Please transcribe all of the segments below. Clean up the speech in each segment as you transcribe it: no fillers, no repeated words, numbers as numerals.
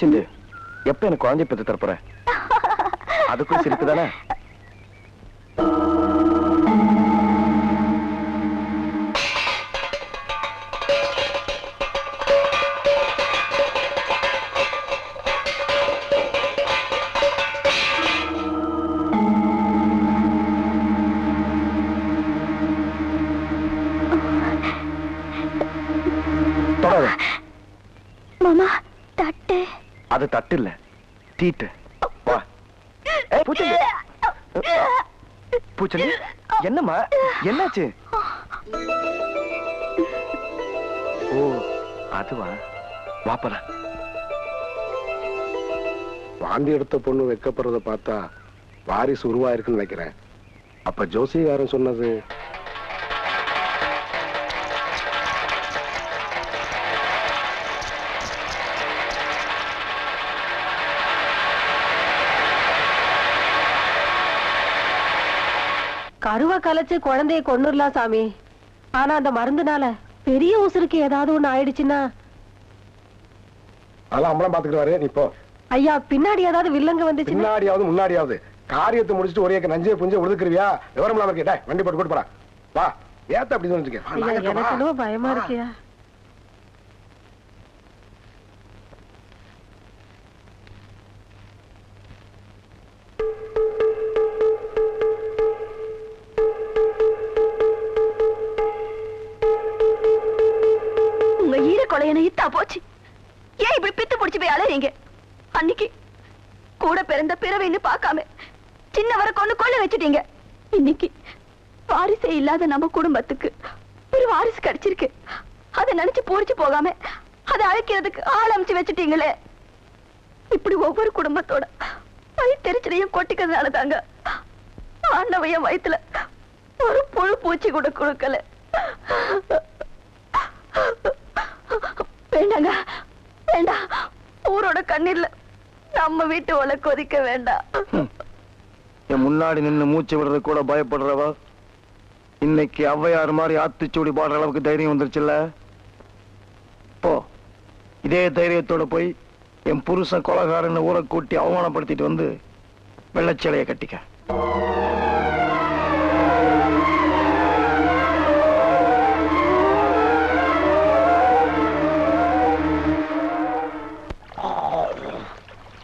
பூச்சிண்டு எப்ப எனக்கு குழந்தை பெற்று தரப்போற? அதுக்கும் சிரிப்பு தானே? மாமா தட்டு. அது தட்டு இல்ல, தீட்டு. வா. பூச்சண்டி, பூச்சண்டி, என்னம்மா என்னாச்சு? ஓ அதுவா, வாப்பலாம். வாந்தி எடுத்த பொண்ணு வைக்கப்படுறத பார்த்தா வாரிசு உருவாயிருக்குன்னு நினைக்கிறேன். அப்ப ஜோசிகாரன் சொன்னது கருவ கலைச்சு குழந்தைய கொன்னுடலாம் சாமி. ஆனா அந்த மருந்துனால பெரிய உசுருக்கு ஏதாவது ஒண்ணு ஆயிடுச்சுன்னா? அதெல்லாம் அம்பளம் பாத்துக்கிட்டு நீ போ. ஐயா பின்னாடி ஏதாவது வில்லங்க வந்துச்சு? பின்னாடியாவது முன்னாடியாவது காரியத்தை முடிச்சுட்டு ஒரே நஞ்சே புஞ்சே உழுதுக்குருவியா? விவரம் இல்லாம இருக்கே. வண்டி போட்டு கூட்டு போறா. வா. ஏத்த அப்படி எனக்கு என்னவோ பயமா இருக்கியா? கொலையனை இத்தா போச்சு. ஏன் இப்படி பித்து பிடிச்சு போய் அலையீங்க? அன்னைக்கு கூட பிறந்த பிறவைன்னு பார்க்காம சின்னவரை கொண்டு கொள்ள வச்சுட்டீங்க. இன்னைக்கு வாரிசே இல்லாத நம்ம குடும்பத்துக்கு ஒரு வாரிசு கிடைச்சிருக்கு. அதை நினைச்சு பூரிச்சு போகாம அதை அழைக்கிறதுக்கு ஆள் அமைச்சு வச்சுட்டீங்களே. இப்படி ஒவ்வொரு குடும்பத்தோட வயிற்றுச்சலையும் கொட்டிக்கிறதுனால தாங்க ஆண்டவைய வயிற்றுல ஒரு புழு பூச்சி கூட கொடுக்கல. வேண்டாங்க, வேண்டாம். ஊரோட கண்ணீர்ல நம்ம வீட்டு ஒலை கொதிக்க வேண்டாம். என் முன்னாடி நின்று மூச்சு விடுறது கூட பயப்படுறவா இன்னைக்கு ஔவையார் மாதிரி ஆத்திச்சூடி பாடுற அளவுக்கு தைரியம் வந்துருச்சுல்ல. போ, இதே தைரியத்தோட போய் என் புருஷன் கொலகாரன்னு ஊரை கூட்டி அவமானப்படுத்திட்டு வந்து வெள்ளச்சேலையை கட்டிக்க.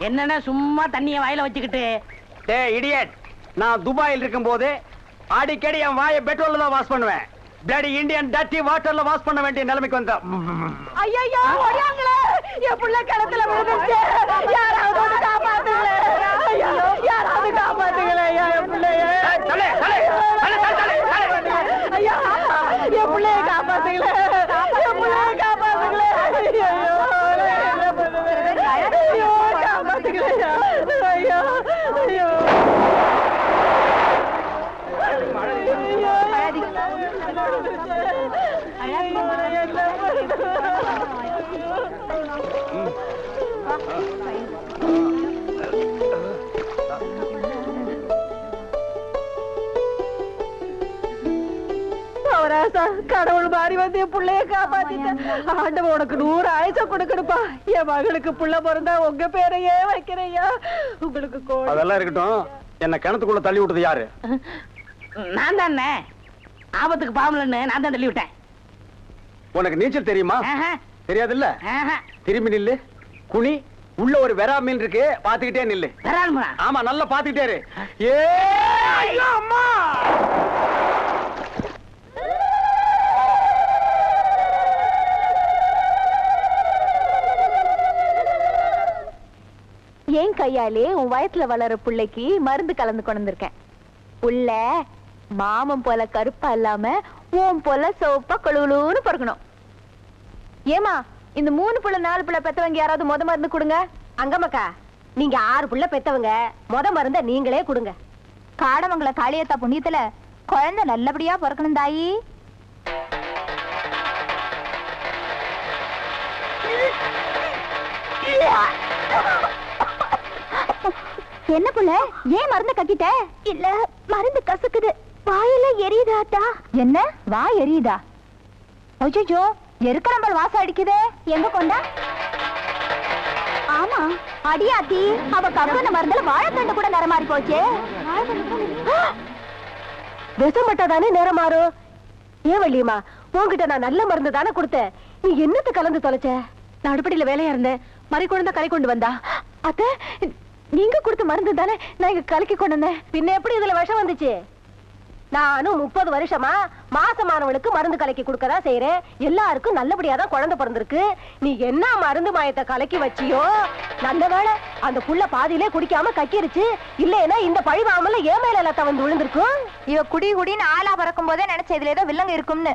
என்னன்னா சும்மா தண்ணிய வாயில வச்சுக்கிட்டு? டேய் இடியட், நான் துபாயில் இருக்கும் போது அடிக்கடி என் வாயை பெட்ரோல்ல தான் வாஷ் பண்ணுவேன். பிளடி இந்தியன் டர்ட்டி வாட்டர்ல வாஷ் பண்ண வேண்டிய நிலைமைக்கு வந்தா. ஐயோ ஓடியாங்களே, என் புள்ள கிணத்துல விழுந்துச்சு. யாராவது வந்து காப்பாத்துங்களே. ஐயோ யாராவது காப்பாத்துங்களே. என் புள்ளைய தலே தலே தலே தலே தலே. ஐயோ என் புள்ளைய காப்பாத்துங்களே. என் புள்ளைய காப்பாத்துங்களே. ஐயோ என்ன பண்ணுவேன்? ஐயோ காப்பாத்துங்களே. ஐயோ ஐயோ கடவுள் மாறி வந்து என் பிள்ளைய காப்பாத்திட்டேன். ஆண்டவன் உனக்கு 100 ஆயுச கொடுக்கணுப்பா. என் மகளுக்கு புள்ள பிறந்தா உங்க பேரையே வைக்கிறையா. உங்களுக்கு அதெல்லாம் இருக்கட்டும். என்ன கிணத்துக்குள்ள தள்ளி விட்டது யாரு? நான் தானே. ஆபத்துக்கு பாவலன்னு நான் தான் தள்ளி விட்டேன். உனக்கு நீச்சல் தெரியுமா? தெரியாதுல்ல. திரும்பி நில்லு, குனி. உள்ள ஒரு வெரா மீன் இருக்கு, பாத்துக்கிட்டே நில்லு. ஆமா, நல்லா பாத்துக்கிட்டே இரு. ஏ ஐயோ அம்மா! ஏன் கையாலே உன் வயசுல வளர பிள்ளைக்கு மருந்து கலந்து கொண்டிருக்கேன். புள்ள மாமன் போல கருப்பா இல்லாம உன் போல சோப்பா கொழுகுலுன்னு பிறக்கணும். ஏமா இந்த 3 புள்ள 4 புள்ள பெத்தவங்க யாராவது முத மருந்து கொடுங்க. அங்கமக்கா, நீங்க 6 புள்ள பெத்தவங்க, முத மருந்த நீங்களே கொடுங்க. காடமங்கல காளியத்தா புண்ணியத்துல குழந்தை நல்லபடியா பிறக்கணும் தாயி. என்ன புள்ள, ஏன் மருந்து கட்டிட்ட? இல்ல, மருந்து கசக்குது, வாயில எரியுதாத்தா. என்ன வாய் எரியுதா? ஐயோ, எருக்கரம்பல் வாசம் அடிக்குதே. எங்க கொண்டா? ஆமா அடியாத்தி அவ கம்பன மருந்துல வாழைத்தண்டு கூட நிற மாறி போச்சு. விஷமட்டாதானே நேரம் மாறும். ஏன் வள்ளியம்மா, உன்கிட்ட நான் நல்ல மருந்து தானே கொடுத்தேன், நீ என்னத்தை கலந்து தொலைச்ச? நான் அடுப்படியில வேலையா இருந்தேன், மறை குழந்தை கலை கொண்டு வந்தா. அத்த, நீங்க கொடுத்த மருந்து தானே நான் இங்க கலக்கி கொண்டு வந்தேன். பின்ன எப்படி இதுல விஷம் வந்துச்சு? நானும் 30 வருஷமா மாசமானவளுக்கு மருந்து கலக்கி கொடுக்கதான் செய்யறேன். எல்லாருக்கும் நல்லபடியா தான் குழந்தை பிறந்திருக்கு. நீ என்ன மருந்து மாயத்தை கலக்கி வச்சியோ, நல்ல வேளை அந்த புள்ள பாதியிலே குடிக்காம கக்கிருச்சு. இல்லைன்னா இந்த பழி வாமல ஏமையில எல்லாத்த வந்து விழுந்திருக்கும். இவ குடி குடின்னு ஆளா பறக்கும் போதே நினைச்ச இதுல ஏதோ வில்லங்க இருக்கும்னு.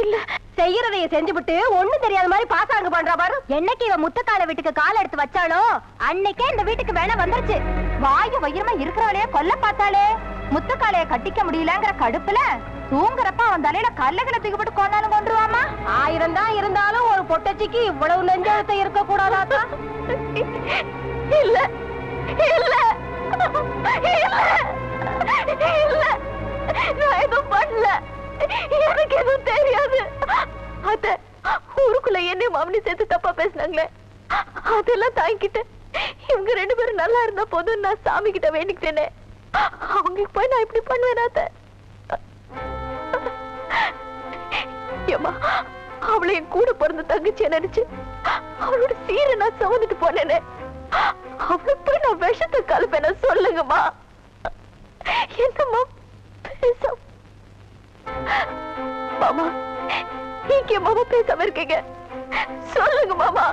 இல்ல, செய்யறதைய செஞ்சுபிட்டு ஒண்ணும் தெரியாத மாதிரி பாசாங்க பண்றா பாரு. என்னைக்கு இவ முத்தக்கால வீட்டுக்கு கால எடுத்து வச்சாலோ அன்னைக்கே இந்த வீட்டுக்கு வேணா வந்துருச்சு. வாயு வயிறுமா இருக்கிறவளைய கொல்ல பார்த்தாலே முத்தக்காலைய கட்டிக்க முடியலங்கிற கடுப்புல தூங்குறப்ப அவன் தலையில கல்லுகளை தூக்கிப்பட்டு கொண்டாலும் கொண்டுருவாமா. 1000 தான் இருந்தாலும் ஒரு பொட்டச்சிக்கு இவ்வளவு நெஞ்செழுத்த இருக்க கூடாதா? இல்ல இல்ல இல்ல, நான் எதுவும் பண்ணல, எனக்கு எதுவும் தெரியாது. அத ஊருக்குள்ள என்ன மாமனி சேர்த்து தப்பா பேசினாங்களே, அதெல்லாம் தாங்கிட்டு இவங்க 2 பேரும் நல்லா இருந்தா போதும் நான் சாமி கிட்ட வேண்டிக்கிட்டேனே. அவங்களுக்கு போய் நான் இப்படி பண்ணுவேன். ஏமா, அவளை என் கூட பிறந்த தங்கச்சியை நினைச்சு அவளோட சீரை நான் சுமந்துட்டு போனேனே, அவளுக்கு போய் நான் விஷத்தை கலப்பேன. சொல்லுங்கம்மா, என்னம்மா பேச மாமா, நீங்க மாமா பேசாம இருக்கீங்க? சொல்லுங்க மாமா.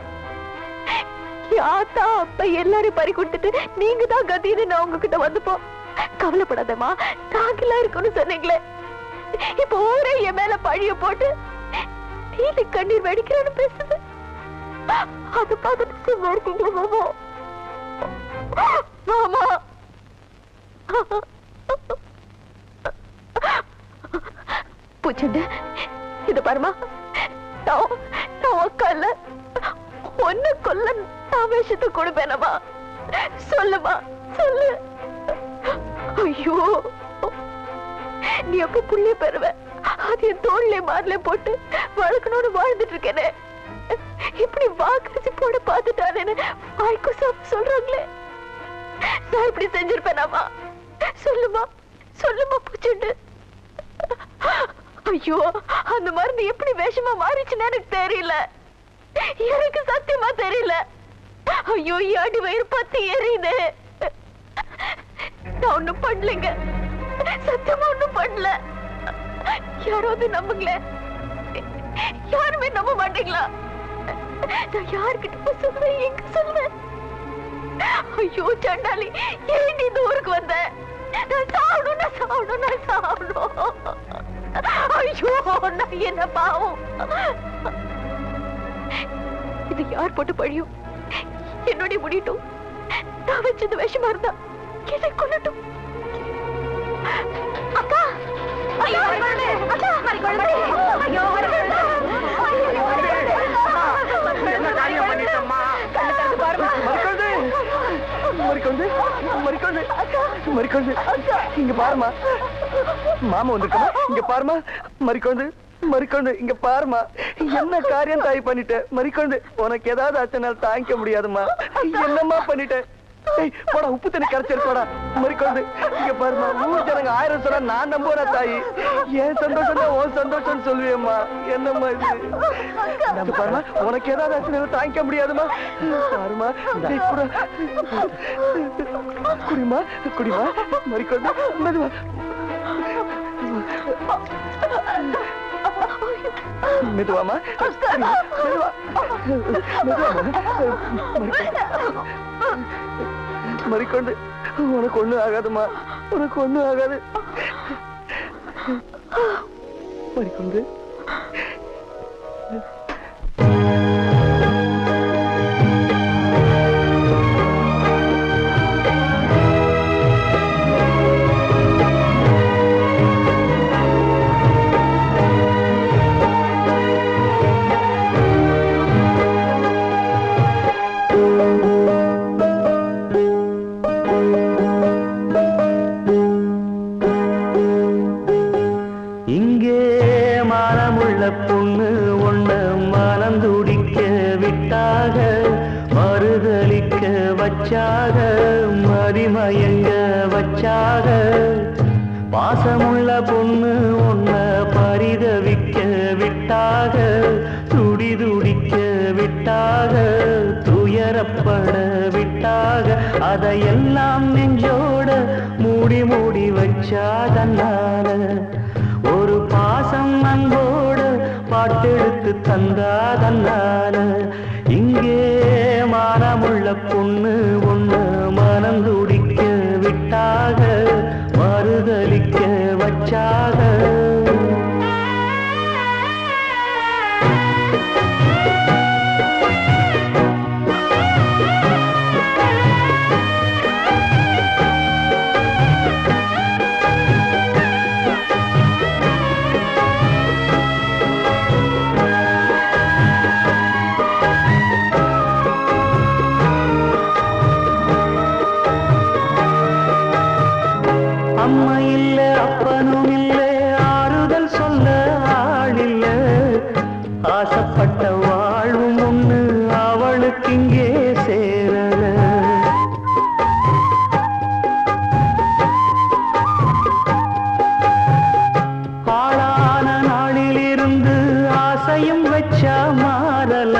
யாத்தா அப்ப எல்லாரையும் பறி கொடுத்துட்டு நீங்க தான் கதின்னு நான் உங்ககிட்ட வந்துப்போம். கவலைப்படாதம்மா, நாங்கெல்லாம் இருக்கணும்னு சொன்னீங்களே, இப்ப ஊரே என் மேல பழிய போட்டு நீல கண்ணீர் வெடிக்கிறேன்னு பேசுது. அது பார்த்துட்டு இருக்கீங்களா மாமா? மாமா, பூச்சண்டு, இது பாருமா, நான் உக்கால ஒன்னு கொல்ல நான் விஷத்தை கொடுப்பேனமா. சொல்லுமா, சொல்லு. ஐயோ, நீ எப்ப புள்ளிய பெறுவ? அது என் தோல்ல மார்ல போட்டு வளர்க்கணும்னு வாழ்ந்துட்டு இருக்கேனே, இப்படி வாக்கரிச்சு போட பாத்துட்டானேன்னு வாய்க்கு சொல்றாங்களே, நான் இப்படி செஞ்சிருப்பேனாமா? சொல்லுமா, சொல்லுமா பூச்சுண்டு. ஐயோ, அந்த மருந்து எப்படி வேஷமா மாறிச்சுன்னு எனக்கு தெரியல, எனக்கு சத்தியமா தெரியல. ஐயோ, அடி வயிறு பத்தி எரியுது. நான் ஒண்ணும் பண்ணலைங்க, சத்தியமா ஒண்ணும் பண்ணல. யாராவது நம்புங்களே, யாருமே நம்ப மாட்டீங்களா? நான் யாருக்கிட்ட போய் சொல்லுவேன், எங்க சொல்லுவேன்? ஐயோ சண்டாளி, ஏன் இந்த ஊருக்கு வந்த? நான் சாவணும், நான் சாவணும், நான் சாவணும். ஐயோ, நான் என்ன பாவம்? இது யார் போட்டு பழியும்? என்னுடைய முடியட்டும். நான் வச்சது விஷமா இருந்தா என்னை கொல்லட்டும். அக்கா, ஐயோ அக்கா, மரிக்கொண்டு, ஐயோ மரிக்கொண்டு, என்ன காரியம் பண்ணிட்டம்மா? மரிக்கொண்டு, மரிக்கொண்டு, மரிக்கொண்டு, இங்க பாருமா, மாமா வந்திருக்கமா, இங்க பாருமா, மரிக்கொண்டு, மரிக்கொண்டு, இங்க பாருமா, என்ன காரியம் தாய் பண்ணிட்ட? மரிக்கொண்டு, உனக்கு ஏதாவது ஆச்சனால் தாங்கிக்க முடியாதுமா. என்னம்மா பண்ணிட்ட? போடா, உப்பு தண்ணி கரைச்சிருக்கோடா. மரிக்கொண்டு, இங்க பாருமா, ஊர் ஜனங்க 1000 சொன்னா நான் நம்புறேன் தாயி. ஏன் சந்தோஷம் தான் உன் சந்தோஷம் சொல்லுவேம்மா. என்னம்மா இது? பாருமா, உனக்கு ஏதாவது ஆச்சனால் தாங்கிக்க முடியாதுமா. பாருமா, குடிமா, குடிமா, மரிக்கொண்டு, மெதுவா மெதுவாமா, மெதுவா, மரிக்கொண்டு, உனக்கு ஒண்ணும் ஆகாதுமா, உனக்கு ஒண்ணும் ஆகாது. மரிக்கொண்டு, இங்கே மாற மறுதலிக்க வச்சாக மதிமயங்க வச்சாக பாசமுள்ள பொண்ணு ஒன்ன பரிதவிக்க விட்டாக துடி துடிக்க விட்டாக துயரப்பட விட்டாக அதையெல்லாம் நெஞ்சோட மூடி மூடி வச்சாதன்னால ஒரு பாசம் அன்போட பாட்டெடுத்து தந்தாதன்னால இங்கே மானமுள்ள பொண்ணு ஒண்ணு மனம் துடிக்க விட்டாக மறுதலிக்க வச்சாக அம்மா இல்ல அப்பனும் இல்ல ஆறுதல் சொல்ல ஆள் இல்ல ஆசைப்பட்ட வாழ்வும் ஒண்ணு அவளுக்கு இங்கே சேரல ஆளான நாளிலிருந்து ஆசையும் வச்சா மாறல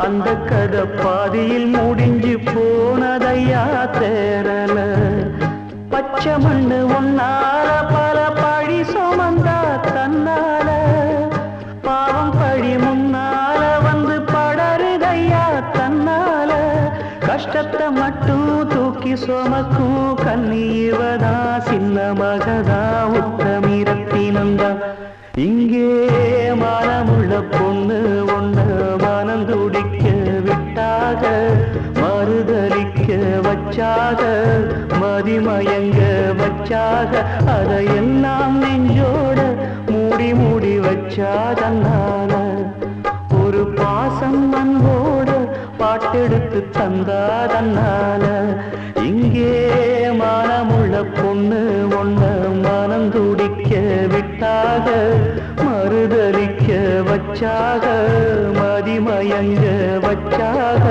அந்த கதை பாதியில் முடிஞ்சு போனதையா தேரல பச்சை மண்ணு ஒன்னால பல பழி சுமந்தா தன்னால பாவம் பழி முன்னால வந்து படருதையா தன்னால கஷ்டத்தை மட்டும் தூக்கி சுமக்கும் கண்ணீவதா சின்ன மகதா உத்தமிரத்தினந்தா இங்கே மனமுள்ள பொண்ணு ஒண்ணு மனம் துடிக்க விட்டாக மறுதலிக்க வச்சாக மதிமயங்க வச்சாக அதையெல்லாம் நெஞ்சோட மூடி மூடி வச்சாதன்னால ஒரு பாசம் அன்போட பாட்டெடுத்து தந்தாதன்னால இங்கே மனமுள்ள பொண்ணு ஒண்ண மனம் துடிக்க விட்டாக மறுதலிக்க வச்சாக மதிமயங்க வச்சாக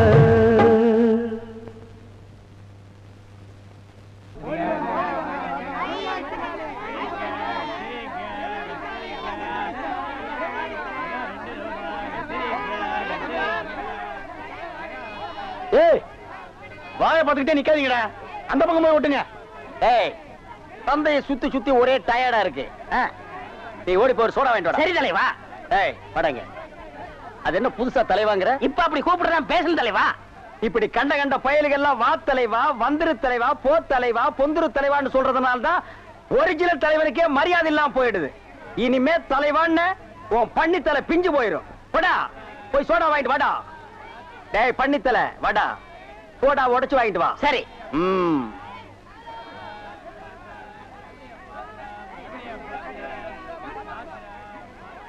ஏய் வாயை பார்த்துக்கிட்டே நிக்காதீங்கடா அந்த பக்கம் போய் விட்டுங்க ஏய் தந்தையை சுத்தி சுத்தி ஒரே டயர்டா இருக்கு நீ ஓடி போய் சோடா வாங்கிட்டு சரி தலைவா ஏய் படங்க அது என்ன புதுசா தலைவாங்கிற இப்ப அப்படி கூப்பிடுறேன் பேசணும் தலைவா இப்படி கண்ட கண்ட பயலுகள்லாம் வா தலைவா வந்திரு தலைவா போ தலைவா பொந்துரு தலைவான்னு சொல்றதுனால தான் ஒரிஜினல் தலைவனுக்கே மரியாதை இல்லாம போயிடுது இனிமே தலைவான்னு உன் பண்ணித்தலை பிஞ்சு போயிடும் போடா போய் சோடா வாங்கிட்டு வாடா டேய் பண்ணித்தலை வாடா சோடா உடைச்சு வாங்கிட்டு வா சரி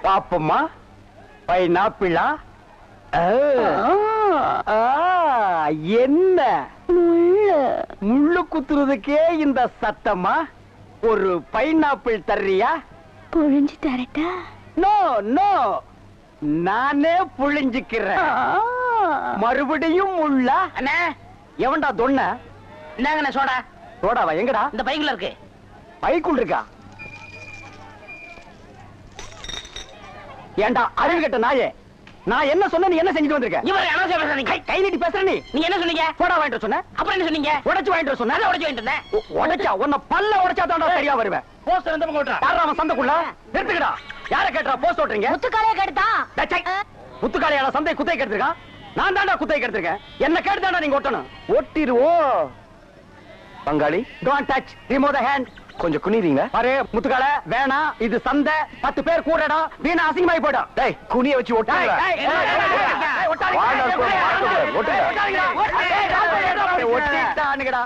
பாப்பம்மா பைனாப்பிளா என்ன முள்ளு குத்துறதுக்கே இந்த சத்தமா ஒரு பைனாப்பிள் தர்றியா புழிஞ்சு தரட்டா நோ நோ நானே புழிஞ்சுக்கிறேன் மறுபடியும் முள்ள அண்ணே எவன்டா தொன்ன இந்தாங்கண்ணே சோடா சோடாவா எங்கடா இந்த பைக்குள்ள இருக்கு பைக்குள் இருக்கா ஏண்டா அறிவு கட்ட நாயே நான் என்ன சொன்ன நீ என்ன செஞ்சுட்டு வந்திருக்க இவரை அனாவசியம் பேசுறீங்க கை நீட்டி பேசுற நீ என்ன சொன்னீங்க போடா வாங்கிட்டு சொன்ன அப்புறம் என்ன சொன்னீங்க உடைச்சு வாங்கிட்டு சொன்ன உடைச்சு வாங்கிட்டு இருந்தேன் உடைச்சா உன்னை பல்ல உடைச்சா தான் சரியா வருவேன் போஸ்டர் எந்த பக்கம் ஓட்டுறா யாரா அவன் சந்தைக்குள்ள நிறுத்துக்கடா யார கேட்டா போஸ்ட் ஓட்டுறீங்க முத்துக்காலைய கேட்டா முத்துக்காலையால சந்தை குத்தை கேட்டிருக்கான் நான் தாண்டா குத்தை கேட்டிருக்கேன் என்ன கேட்டு தாண்டா நீங்க ஓட்டணும் ஓட்டிருவோம் பங்காளி don't touch remove the hand கொஞ்சம் குனிறீங்க பாரு முத்துக்கால வேணாம் இது சந்தை 10 பேர் கூடடா வீணா அசிங்கமாயி போய்டும் டேய் குனிய வச்சு ஓட்டுங்க ஒட்டிட்டானுங்கடா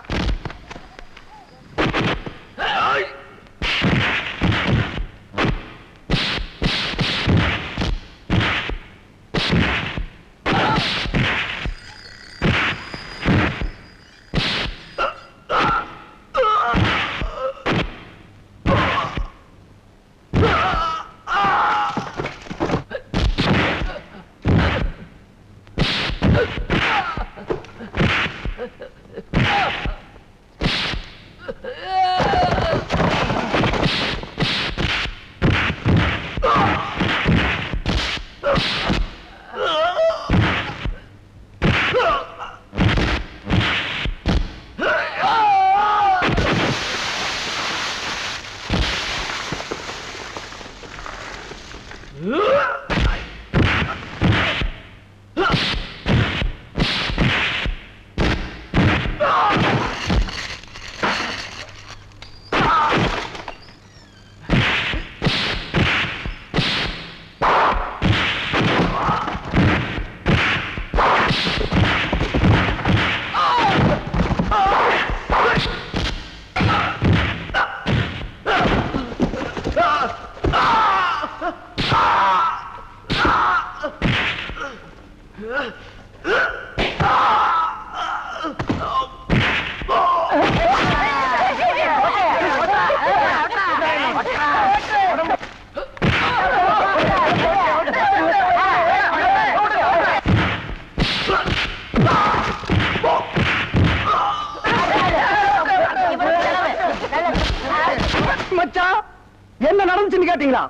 கேட்டீங்களா?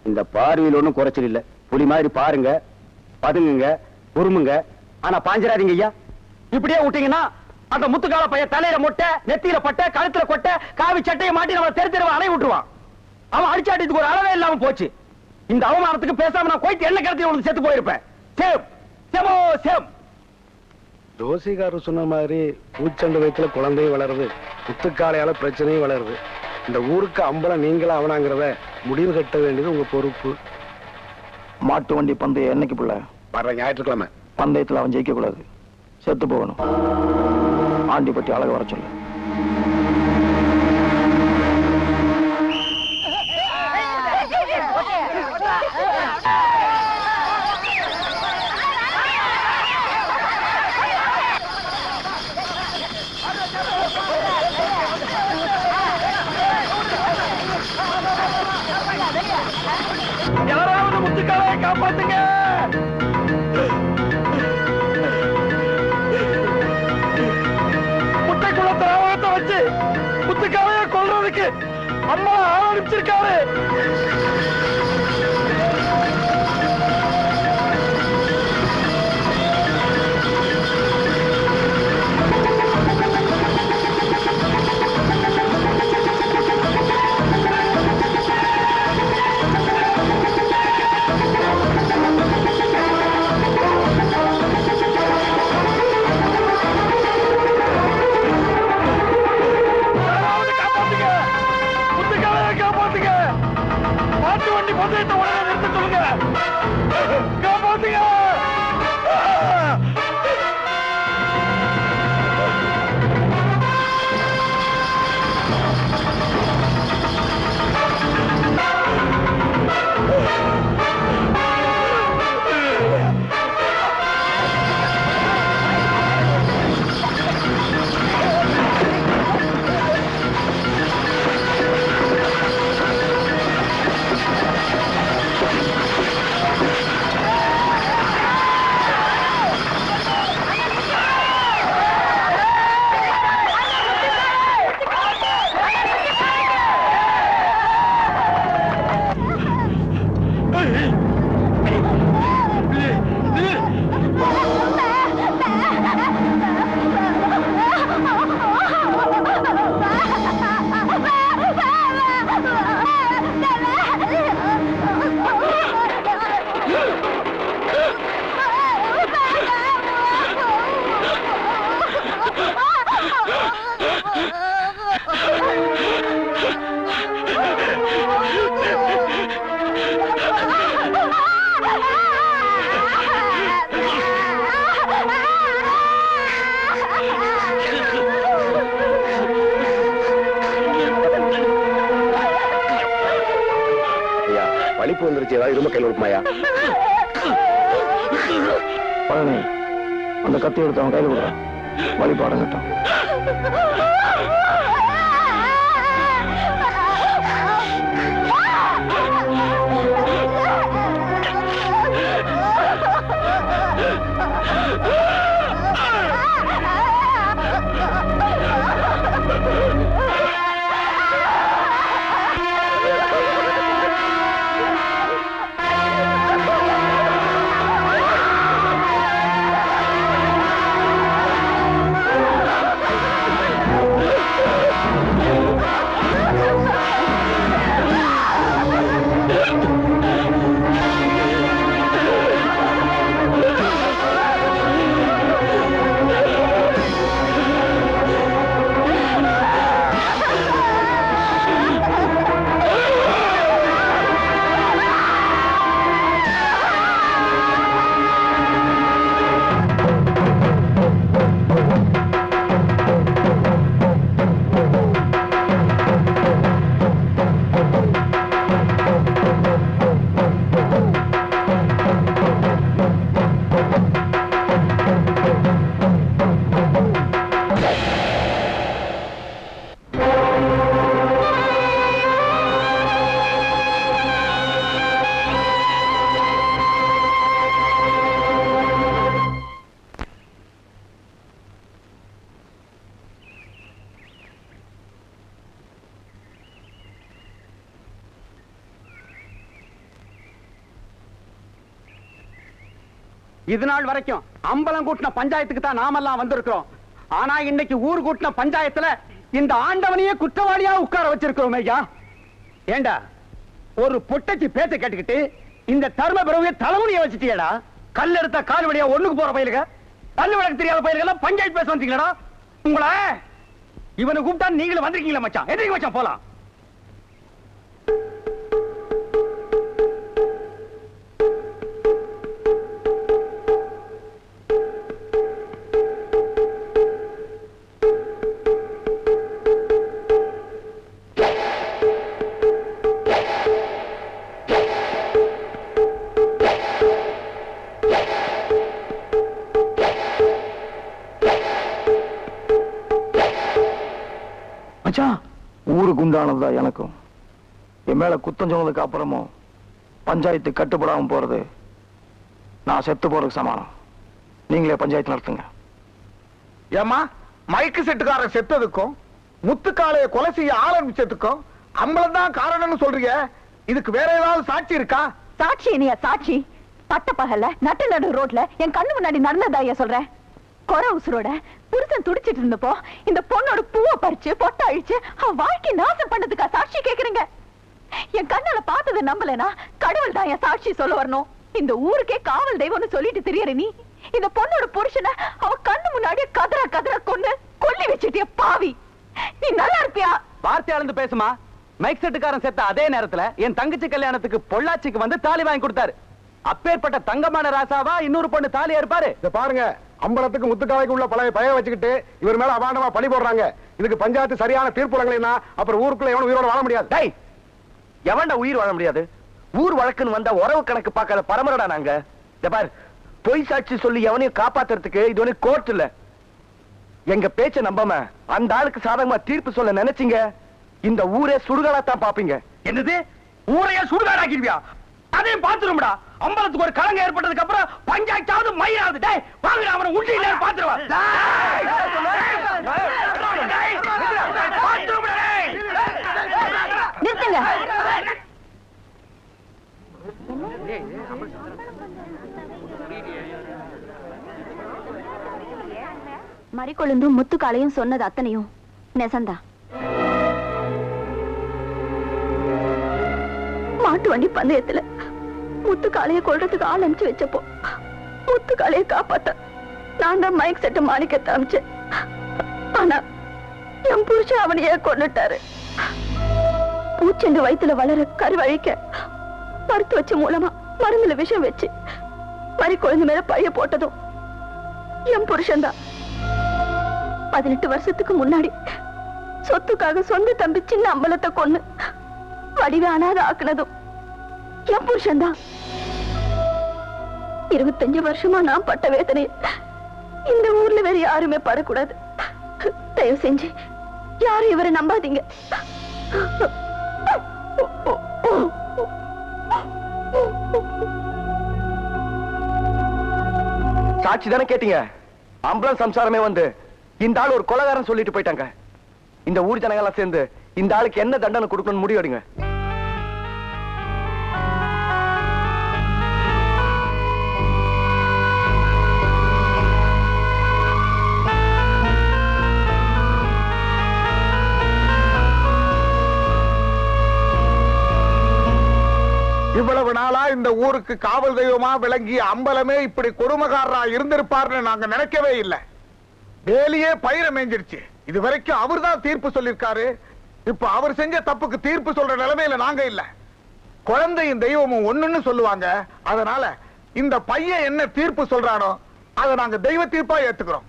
இந்த பார்வையில் ஒண்ணும் குறைச்சல் இல்ல. புலி மாதிரி பாருங்க, பதுங்குங்க, உருமுங்க, ஆனா பாஞ்சிராதீங்க ஐயா. இப்படியே விட்டீங்கன்னா அந்த முத்துக்கால பையன் தலையில மொட்டை, நெத்தியில பட்டை, கழுத்துல கொட்டை, காவி சட்டையை மாட்டி நம்ம தெரு அலைய விட்டுருவான். அவன் அடிச்சாட்டத்துக்கு ஒரு அளவே இல்லாம போச்சு. இந்த அவமானத்துக்கு பேசாம நான் கோயிட்டு என்ன கடத்தி உனக்கு செத்து போயிருப்பேன். Same சேமோ same. ஜோசிகாரர் சொன்ன மாதிரி பூச்சண்ட வயத்துல குழந்தையும் வளருது, முத்துக்காலையால பிரச்சனையும் வளருது. இந்த ஊருக்கு அம்பலம் நீங்களா அவனாங்கிறத முடிவு கட்ட வேண்டியது உங்க பொறுப்பு. மாட்டு வண்டி பந்தயம் என்னைக்கு பிள்ளை? வர்ற ஞாயிற்றுக்கிழமை. பந்தயத்துல அவன் ஜெயிக்க கூடாது, செத்து போகணும். ஆண்டிப்பட்டி அழக வர சொல்லு. யாராவது முத்துக்காலையை காப்பாத்துங்க. முட்டைக்குளத்தை ராவகத்தை வச்சு முத்துக்காலையை கொல்றதுக்கு அம்மா ஆள் அனுப்பிச்சிருக்காரு. வலிப்பு வந்துருச்சு, ஏதாவது இரும்ப கையில் கொடுக்குமாயா? பழனி, அந்த கத்தி எடுத்து அவன் கையில் கொடுறான். வலிப்பு அடங்கட்டும். இது நாள் வரைக்கும் அம்பலம் கூட்டின பஞ்சாயத்துக்கு தான் நாமெல்லாம் வந்திருக்கிறோம். ஆனா இன்னைக்கு ஊர் கூட்டின பஞ்சாயத்துல இந்த ஆண்டவனையே குற்றவாளியா உட்கார வச்சிருக்கிறோம் ஐயா. ஏண்டா ஒரு பொட்டச்சி பேச்ச கேட்டுக்கிட்டு இந்த தர்ம பிறவைய தலைமுடிய வச்சுட்டியடா. கல் எடுத்த கால் வழியா ஒண்ணுக்கு போற பயிலுங்க, கல்லு விளக்கு தெரியாத பயில்கள் பஞ்சாயத்து பேச வந்தீங்களா? உங்களை இவனை கூப்பிட்டா நீங்களும் வந்திருக்கீங்களா மச்சான்? எதிர்க்கு மச்சான் போலாம். ஊருக்கு உண்டானதா எனக்கும். என் மேல குத்தம் சொன்னதுக்கு அப்புறமும் பஞ்சாயத்து கட்டுப்படாம போறது நான் செத்து போறதுக்கு சமானம். நீங்களே பஞ்சாயத்து நடத்துங்க. ஏமா மைக்கு செட்டுக்காரன் செத்ததுக்கும் முத்துக்காளைய கொலை செய்ய ஆரம்பிச்சதுக்கும் அம்பலம் தான் காரணம்னு சொல்றீங்க. இதுக்கு வேற ஏதாவது சாட்சி இருக்கா? சாட்சி இனியா சாட்சி? பட்ட பகல்ல நட்டு நடு ரோட்ல என் கண்ணு முன்னாடி நடந்ததா சொல்றேன். கொரை உசுரோட புருஷன் துடிச்சிட்டு இருந்தப்போ இந்த பொண்ணோட பூவை பறிச்சு பொட்ட அழிச்சு அவன் வாழ்க்கை நாசம் பண்ணதுக்கா சாட்சி கேக்குறீங்க? என் கண்ணால பார்த்ததை நம்பலனா கடவுள் தான் என் சாட்சி சொல்ல வரணும். இந்த ஊருக்கே காவல் தெய்வம்னு சொல்லிட்டு தெரியற நீ இந்த பொண்ணோட புருஷனை அவ கண்ணு முன்னாடியே கதற கதற கொண்டு கொல்லி வச்சிட்டிய பாவி. நீ நல்லா இருப்பியா? வார்த்தை அளந்து பேசுமா. மைக் செட்டுக்காரன் செத்த அதே நேரத்துல என் தங்கச்சி கல்யாணத்துக்கு பொள்ளாச்சிக்கு வந்து தாலி வாங்கி கொடுத்தாரு. அப்பேற்பட்ட தங்கமான ராசாவா இன்னொரு பொண்ணு தாலியா இருப்பாரு? பாருங்க, அம்பலத்துக்கு முத்துக்காலைக்கு உள்ள பழைய பய வச்சுக்கிட்டு இவர் மேல அபாண்டமா பழி போடுறாங்க. இதுக்கு பஞ்சாயத்து சரியான தீர்ப்பு வழங்கலைன்னா அப்புறம் ஊருக்குள்ள எவனும் உயிரோட வாழ முடியாது. டேய், எவன்டா உயிர் வாழ முடியாது? ஊர் வழக்குன்னு வந்தா உறவு கணக்கு பார்க்காத பரமரடா நாங்க. பார், பொய் சாட்சி சொல்லி எவனையும் காப்பாத்துறதுக்கு இது ஒண்ணு கோர்ட் இல்ல. எங்க பேச்ச நம்பாம அந்த ஆளுக்கு சாதகமா தீர்ப்பு சொல்ல நினைச்சீங்க, இந்த ஊரே சுடுகாடாத்தான் பாப்பீங்க. என்னது? ஊரையா சுடுகாடாக்கிடுவியா? அதையும் பாத்துரும்டா. அம்பலத்துக்கு ஒரு கலங்க ஏற்பட்டதுக்கு அப்புறம் பஞ்சாயத்தாவது மயிராது. டேய் வாங்க, அவனை உண்டியில பாத்துருவா. நிறுத்துங்க. மறிக்கொழுந்தும் முத்துக்காலையும் சொன்னது அத்தனையும் நெசந்தா. மாட்டு வண்டி பந்தயத்துல முத்துக்காலைய கொள்றதுக்கு ஆள் அனுப்பிச்சு வச்சப்போ முத்துக்காலைய காப்பாத்த நான் தான் மைக் செட்டு மாணிக்கத்தை அமிச்சேன். ஆனா என் புருஷன் அவனையே கொண்டுட்டாரு. பூச்செண்டு வயித்துல வளர கருவழிக்க மருத்துவ வச்சு மூலமா மருந்துல விஷம் வச்சு மறி குழந்தை மேல பழைய போட்டதும் என் புருஷன் தான். 18 வருஷத்துக்கு முன்னாடி சொத்துக்காக சொந்த தம்பி சின்ன அம்பலத்தை கொன்னு வடிவே அனாத ஆக்குனதும் என் புருஷன் தான். 25 வருஷமா நான் பட்ட வேதனை இந்த ஊர்ல வேற யாருமே படக்கூடாது. தயவு செஞ்சு யாரும் இவரை நம்பாதீங்க. சாட்சி தானே கேட்டீங்க? அம்பலம் சம்சாரமே வந்து இந்த ஆள் ஒரு கொலைகாரன் சொல்லிட்டு போயிட்டாங்க. இந்த ஊர் ஜனங்கள்லாம் சேர்ந்து இந்த ஆளுக்கு என்ன தண்டனை கொடுக்கணும்னு முடிவெடுங்க. இவ்வளவு நாளா இந்த ஊருக்கு காவல் தெய்வமா விளங்கிய அம்பலமே இப்படி கொடுமகாரா இருந்திருப்பார்னு நாங்க நினைக்கவே இல்லை. வேலியே பயிர மேஞ்சிருச்சு. இது வரைக்கும் அவர் தான் தீர்ப்பு சொல்லிருக்காரு. இப்ப அவர் செஞ்ச தப்புக்கு தீர்ப்பு சொல்ற நிலைமையில நாங்க இல்ல. குழந்தையும் தெய்வமும் ஒண்ணுன்னு சொல்லுவாங்க. அதனால இந்த பையன் என்ன தீர்ப்பு சொல்றானோ அதை நாங்க தெய்வ தீர்ப்பா ஏத்துக்கிறோம்.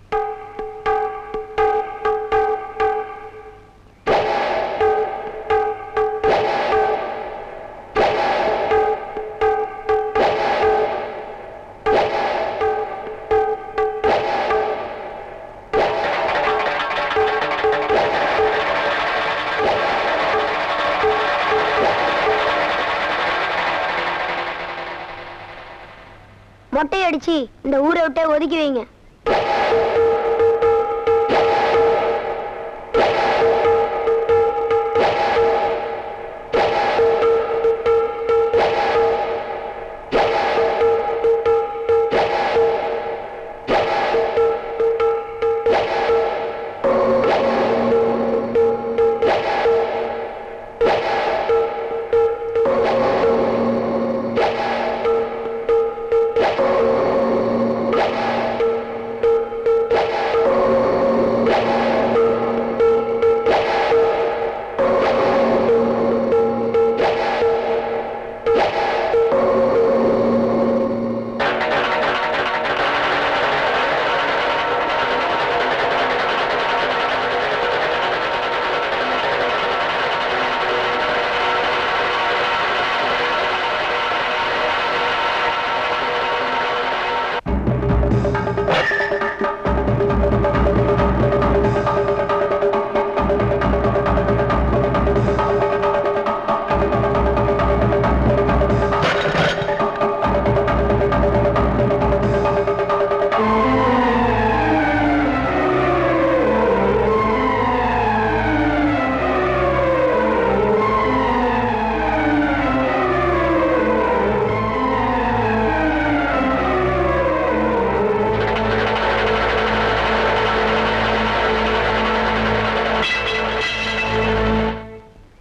மொட்டை அடிச்சு இந்த ஊரை விட்டு ஒதுக்கி வைங்க.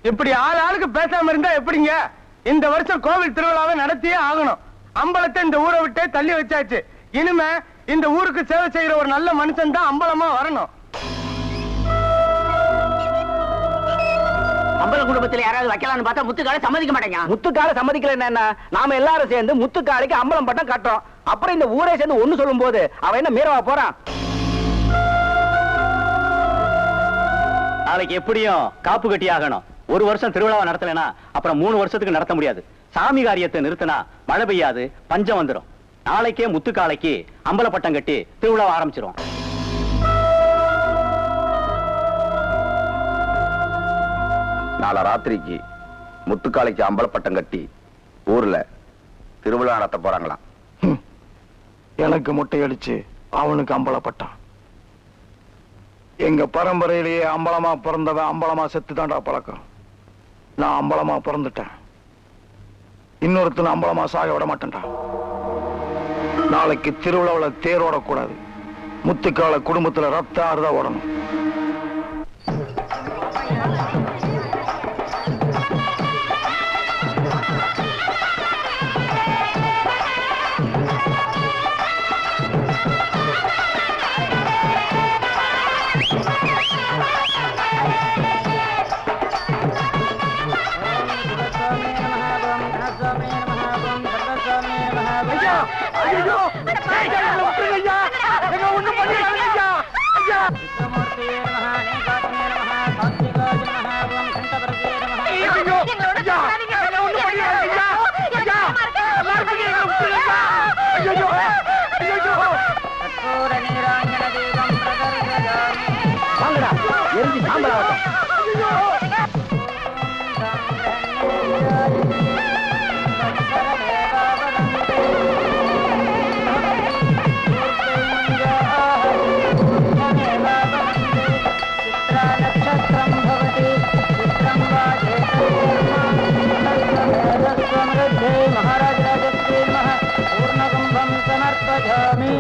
இப்படி ஆளுக்கு பேசாம இருந்தா எப்படிங்க? இந்த வருஷம் கோவில் திருவிழாவை நடத்தியே ஆகணும். அம்பலத்தை இந்த ஊரை விட்டே தள்ளி வச்சாச்சு. இனிமே இந்த ஊருக்கு சேவை செய்யற ஒரு நல்ல மனுஷன் தான் அம்பலமா வரணும். அம்பல குடும்பத்துல யாராவது வைக்கலாம்னு பார்த்தா முத்துக்கால சம்மதிக்க மாட்டேங்க. முத்துக்கால சம்மதிக்கல என்ன? நாம எல்லாரும் சேர்ந்து முத்துக்காலைக்கு அம்பலம் பட்டம் கட்டுறோம். அப்புறம் இந்த ஊரே சேர்ந்து ஒண்ணு சொல்லும் போது அவன் என்ன மீறவா போறான்? நாளைக்கு எப்படியும் காப்பு கட்டி ஆகணும். ஒரு வருஷம் திருவிழாவை நடத்தலைனா அப்புறம் 3 வருஷத்துக்கு நடத்த முடியாது. சாமி காரியத்தை நிறுத்தினா மழை பெய்யாது, பஞ்சம் வந்துடும். நாளைக்கே முத்துக்காலைக்கு அம்பல பட்டம் கட்டி திருவிழாவை ஆரம்பிச்சிரும். நாளை ராத்திரிக்கு முத்துக்காலைக்கு அம்பலப்பட்டம் கட்டி ஊர்ல திருவிழா நடத்த போறாங்களாம். எனக்கு முட்டை அடிச்சு அவனுக்கு அம்பலப்பட்டான். எங்க பரம்பரையிலேயே அம்பலமா பிறந்தவன் அம்பலமா செத்து தாண்டா பழக்கம். நான் அம்பலமா பிறந்துட்டேன். இன்னொருத்தன் அம்பலமா சாக விட மாட்டேன்டா. நாளைக்கு திருவிழாவில் தேர் ஓடக்கூடாது. முத்துக்கால குடும்பத்துல ரத்த ஆறுதா ஓடணும். வாங்கடா, எரிஞ்சு சாம்பலாகட்டும். महाराज राजश्री पूर्णकुंभम समर्पयामि.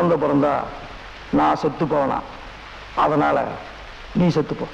குழந்தை பிறந்தா நான் செத்து போகலாம். அதனால நீ செத்து போ.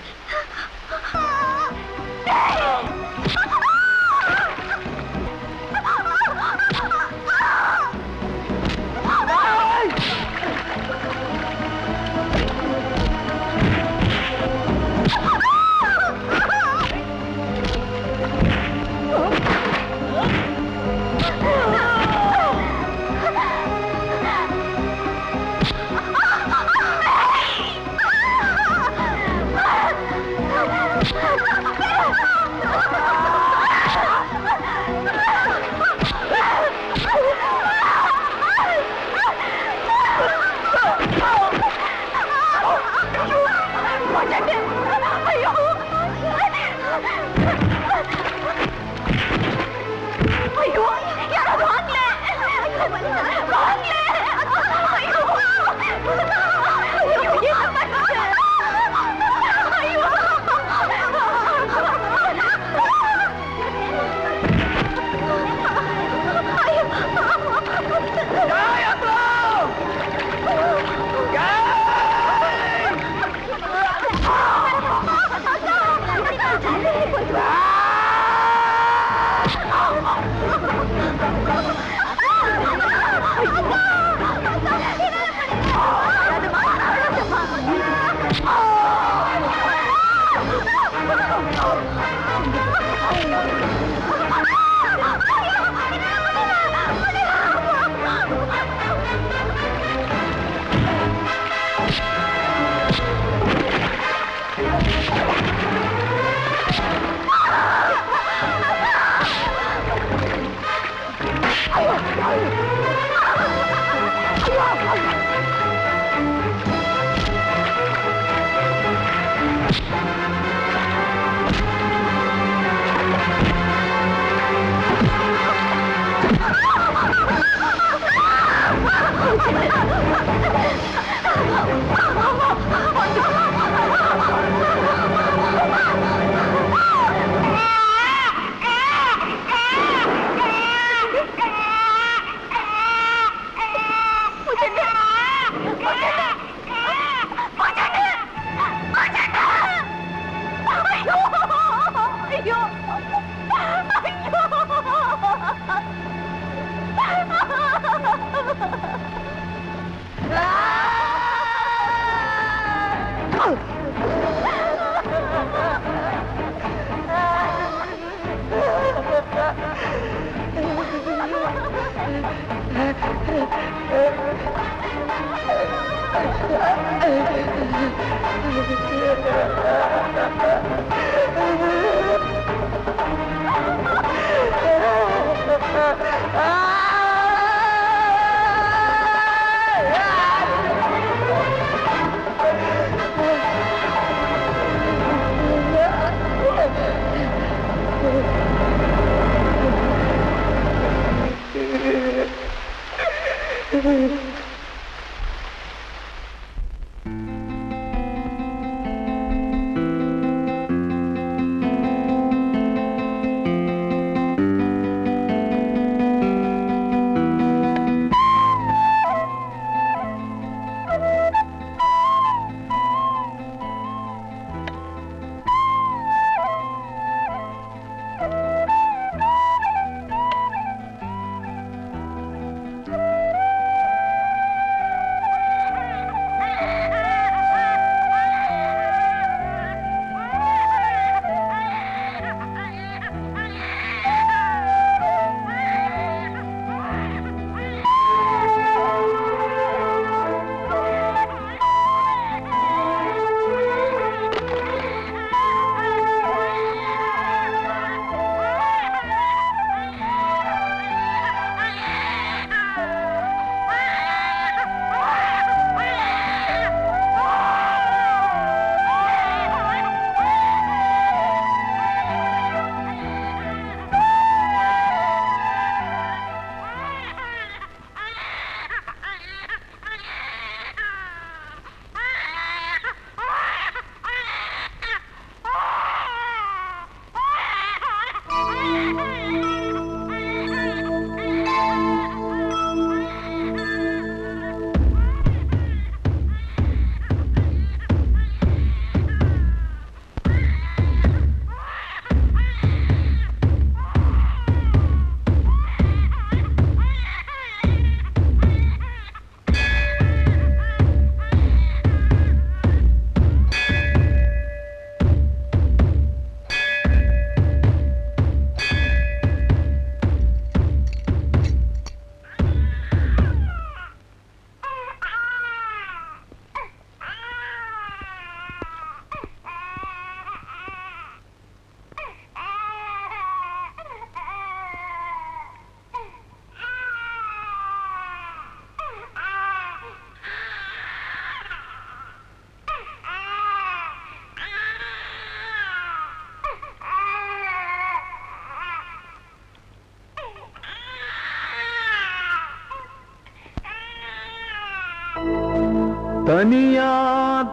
தனியா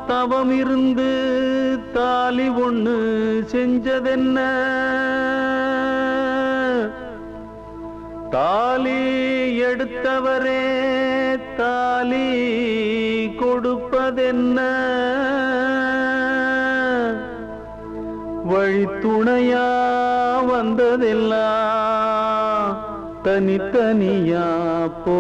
தவம் இருந்து தாலி ஒண்ணு செஞ்சதென்ன தாலி எடுத்தவரே தாலி கொடுப்பதென்ன வழித்துணையா வந்ததெல்லாம் தனித்தனியா போ